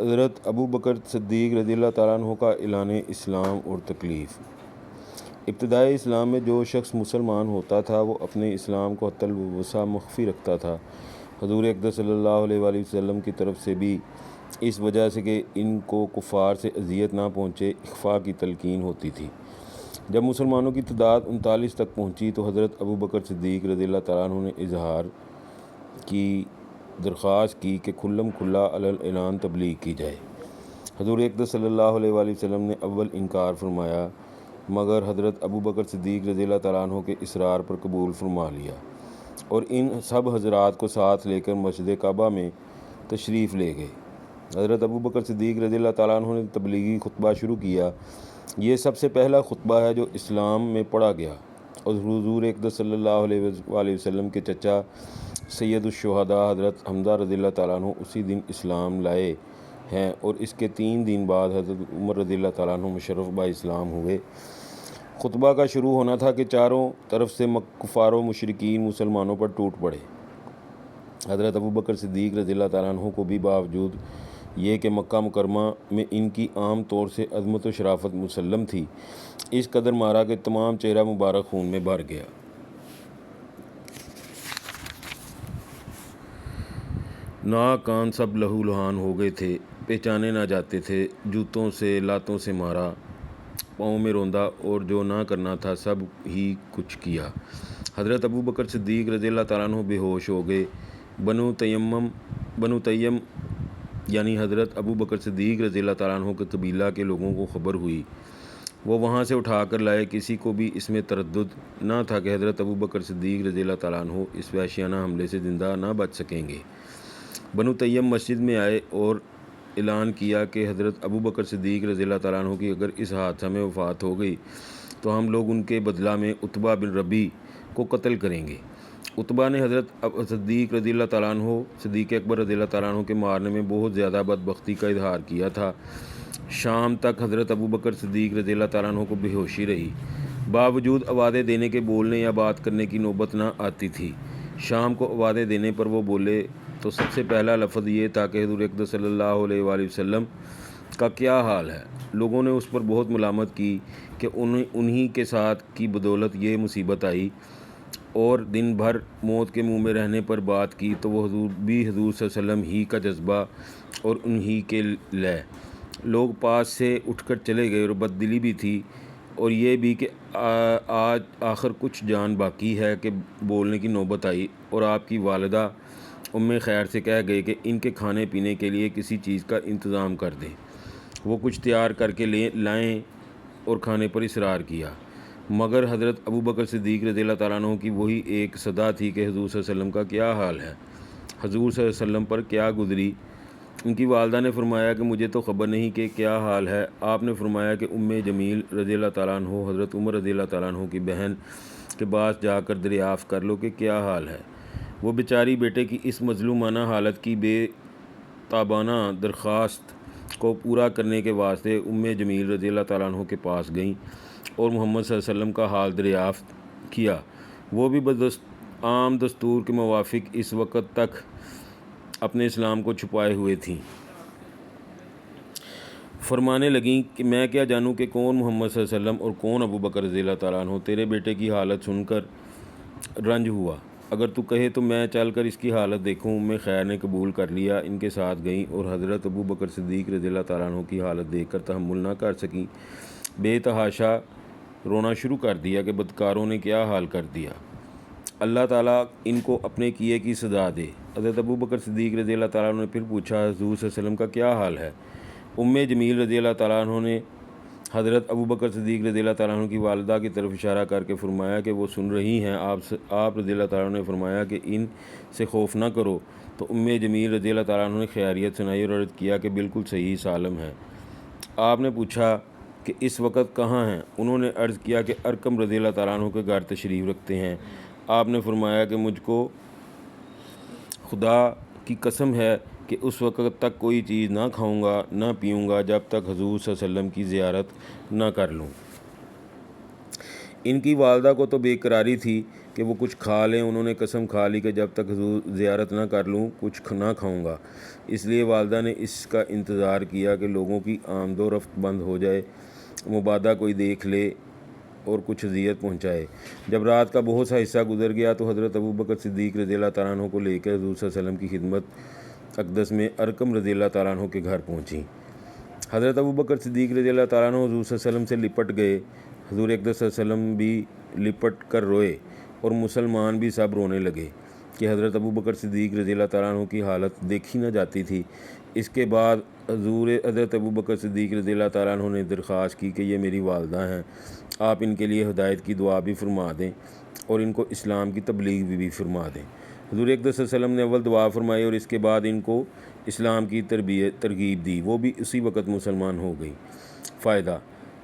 حضرت ابو بکر صدیق رضی اللہ تعالیٰ عنہ کا اعلان اسلام اور تکلیف۔ ابتدائی اسلام میں جو شخص مسلمان ہوتا تھا وہ اپنے اسلام کو حتی الوسع مخفی رکھتا تھا، حضور اقدس صلی اللہ علیہ وآلہ وسلم کی طرف سے بھی اس وجہ سے کہ ان کو کفار سے اذیت نہ پہنچے اخفاء کی تلقین ہوتی تھی۔ جب مسلمانوں کی تعداد 39 تک پہنچی تو حضرت ابو بکر صدیق رضی اللہ تعالیٰ عنہ نے اظہار کی درخواست کی کہ کھلم کھلا علی الاعلان تبلیغ کی جائے۔ حضور اقدس صلی اللہ علیہ وآلہ وسلم نے اول انکار فرمایا، مگر حضرت ابو بکر صدیق رضی اللہ تعالیٰ عنہ کے اصرار پر قبول فرما لیا اور ان سب حضرات کو ساتھ لے کر مسجد کعبہ میں تشریف لے گئے۔ حضرت ابو بکر صدیق رضی اللہ تعالیٰ عنہ نے تبلیغی خطبہ شروع کیا۔ یہ سب سے پہلا خطبہ ہے جو اسلام میں پڑھا گیا اور حضور اقدس صلی اللہ علیہ وآلہ وسلم کے چچا سید الشہداء حضرت حمزہ رضی اللہ تعالیٰ عنہ اسی دن اسلام لائے ہیں اور اس کے 3 دن بعد حضرت عمر رضی اللہ تعالیٰ عنہ مشرف با اسلام ہوئے۔ خطبہ کا شروع ہونا تھا کہ چاروں طرف سے کفار و مشرکین مسلمانوں پر ٹوٹ پڑے۔ حضرت ابو بکر صدیق رضی اللہ تعالیٰ عنہ کو بھی باوجود یہ کہ مکہ مکرمہ میں ان کی عام طور سے عظمت و شرافت مسلم تھی، اس قدر مارا کہ تمام چہرہ مبارک خون میں بھر گیا۔ ناک کان سب لہو لہان ہو گئے تھے، پہچانے نہ جاتے تھے، جوتوں سے لاتوں سے مارا، پاؤں میں روندا اور جو نہ کرنا تھا سب ہی کچھ کیا۔ حضرت ابو بکر صدیق رضی اللہ تعالیٰ عنہ بے ہوش ہو گئے۔ بنو تیم یعنی حضرت ابو بکر صدیق رضی اللہ تعالیٰ عنہ کے قبیلہ کے لوگوں کو خبر ہوئی، وہ وہاں سے اٹھا کر لائے۔ کسی کو بھی اس میں تردد نہ تھا کہ حضرت ابو بکر صدیق رضی اللہ تعالیٰ عنہ اس وحشیانہ حملے سے زندہ نہ بچ سکیں گے۔ بنو تیم مسجد میں آئے اور اعلان کیا کہ حضرت ابو بکر صدیق رضی اللہ تعالیٰ عنہ کی اگر اس حادثہ میں وفات ہو گئی تو ہم لوگ ان کے بدلہ میں عتبہ بن ربیع کو قتل کریں گے۔ عتبہ نے حضرت صدیق رضی اللہ تعالیٰ عنہ صدیق اکبر رضی اللہ تعالیٰ عنہ کے مارنے میں بہت زیادہ بدبختی کا اظہار کیا تھا۔ شام تک حضرت ابو بکر صدیق رضی اللہ تعالیٰ عنہ کو بے ہوشی رہی، باوجود آوازیں دینے کے بولنے یا بات کرنے کی نوبت نہ آتی تھی۔ شام کو آوازیں دینے پر وہ بولے تو سب سے پہلا لفظ یہ تھا کہ حضور اقدس صلی اللہ علیہ وآلہ وسلم کا کیا حال ہے۔ لوگوں نے اس پر بہت ملامت کی کہ انہی کے ساتھ کی بدولت یہ مصیبت آئی، اور دن بھر موت کے منہ میں رہنے پر بات کی تو وہ حضور صلی اللہ علیہ وسلم ہی کا جذبہ اور انہی کے لے۔ لوگ پاس سے اٹھ کر چلے گئے اور بددلی بھی تھی اور یہ بھی کہ آج آخر کچھ جان باقی ہے کہ بولنے کی نوبت آئی، اور آپ کی والدہ ام خیر سے کہہ گئے کہ ان کے کھانے پینے کے لیے کسی چیز کا انتظام کر دیں۔ وہ کچھ تیار کر کے لائیں اور کھانے پر اصرار کیا، مگر حضرت ابو بکر صدیق رضی اللہ تعالیٰ عنہ کی وہی ایک صدا تھی کہ حضور صلی اللہ علیہ وسلم کا کیا حال ہے، حضور صلی اللہ علیہ وسلم پر کیا گزری۔ ان کی والدہ نے فرمایا کہ مجھے تو خبر نہیں کہ کیا حال ہے۔ آپ نے فرمایا کہ ام جمیل رضی اللہ تعالیٰ عنہ حضرت عمر رضی اللہ تعالیٰ عنہ کی بہن کے پاس جا کر دریافت کر لو کہ کیا حال ہے۔ وہ بیچاری بیٹے کی اس مظلومانہ حالت کی بے تابانہ درخواست کو پورا کرنے کے واسطے ام جمیل رضی اللہ تعالیٰ عنہ کے پاس گئیں اور محمد صلی اللہ علیہ وسلم کا حال دریافت کیا۔ وہ بھی عام دستور کے موافق اس وقت تک اپنے اسلام کو چھپائے ہوئے تھیں۔ فرمانے لگیں کہ میں کیا جانوں کہ کون محمد صلی اللہ علیہ وسلم اور کون ابو بکر رضی اللہ تعالیٰ عنہ۔ تیرے بیٹے کی حالت سن کر رنج ہوا، اگر تو کہے تو میں چل کر اس کی حالت دیکھوں۔ ام خیر نے قبول کر لیا، ان کے ساتھ گئیں اور حضرت ابو بکر صدیق رضی اللہ تعالیٰ عنہ کی حالت دیکھ کر تحمل نہ کر سکیں، بے تحاشا رونا شروع کر دیا کہ بدکاروں نے کیا حال کر دیا، اللہ تعالیٰ ان کو اپنے کیے کی سزا دے۔ حضرت ابو بکر صدیق رضی اللہ تعالیٰ عنہ نے پھر پوچھا، حضور صلی اللہ علیہ وسلم کا کیا حال ہے؟ ام جمیل رضی اللہ تعالیٰ عنہ نے حضرت ابو بکر صدیق رضی اللہ تعالیٰ عنہ کی والدہ کی طرف اشارہ کر کے فرمایا کہ وہ سن رہی ہیں۔ آپ رضی اللہ تعالیٰ عنہ نے فرمایا کہ ان سے خوف نہ کرو، تو ام جمیل رضی اللہ تعالیٰ عنہ نے خیریت سنائی اور عرض کیا کہ بالکل صحیح سالم ہے۔ آپ نے پوچھا کہ اس وقت کہاں ہیں؟ انہوں نے عرض کیا کہ ارقم رضی اللہ تعالیٰ عنہ کے گھر تشریف رکھتے ہیں۔ آپ نے فرمایا کہ مجھ کو خدا کی قسم ہے کہ اس وقت تک کوئی چیز نہ کھاؤں گا نہ پیوں گا جب تک حضور صلی اللہ علیہ وسلم کی زیارت نہ کر لوں۔ ان کی والدہ کو تو بے قراری تھی، کہ وہ کچھ کھا لیں۔ انہوں نے قسم کھا لی کہ جب تک حضور زیارت نہ کر لوں کچھ نہ کھاؤں گا۔ اس لیے والدہ نے اس کا انتظار کیا کہ لوگوں کی آمد و رفت بند ہو جائے، مبادا کوئی دیکھ لے اور کچھ اذیت پہنچائے۔ جب رات کا بہت سا حصہ گزر گیا تو حضرت ابوبکر صدیق رضی اللہ تعالیٰ عنہ کو لے کر حضور صلی اللہ علیہ وسلم کی خدمت اقدس میں ارقم رضی اللہ تعالیٰ عنہ کے گھر پہنچی۔ حضرت ابوبکر صدیق رضی اللہ تعالیٰ عنہ حضور صلی اللہ علیہ وسلم سے لپٹ گئے۔ حضور اقدس صلی اللہ علیہ وسلم بھی لپٹ کر روئے اور مسلمان بھی سب رونے لگے کہ حضرت ابوبکر صدیق رضی اللہ تعالیٰ عنہ کی حالت دیکھی نہ جاتی تھی۔ اس کے بعد حضرت ابوبکر صدیق رضی اللہ تعالیٰ عنہ نے درخواست کی کہ یہ میری والدہ ہیں، آپ ان کے لیے ہدایت کی دعا بھی فرما دیں اور ان کو اسلام کی تبلیغ بھی فرما دیں۔ حضور اقدس صلی اللہ علیہ وسلم نے اول دعا فرمائی اور اس کے بعد ان کو اسلام کی ترغیب دی، وہ بھی اسی وقت مسلمان ہو گئی۔ فائدہ: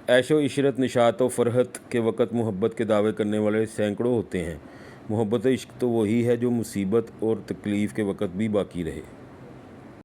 عیش و عشرت، نشاط و فرحت کے وقت محبت کے دعوے کرنے والے سینکڑوں ہوتے ہیں۔ محبت عشق تو وہی ہے جو مصیبت اور تکلیف کے وقت بھی باقی رہے۔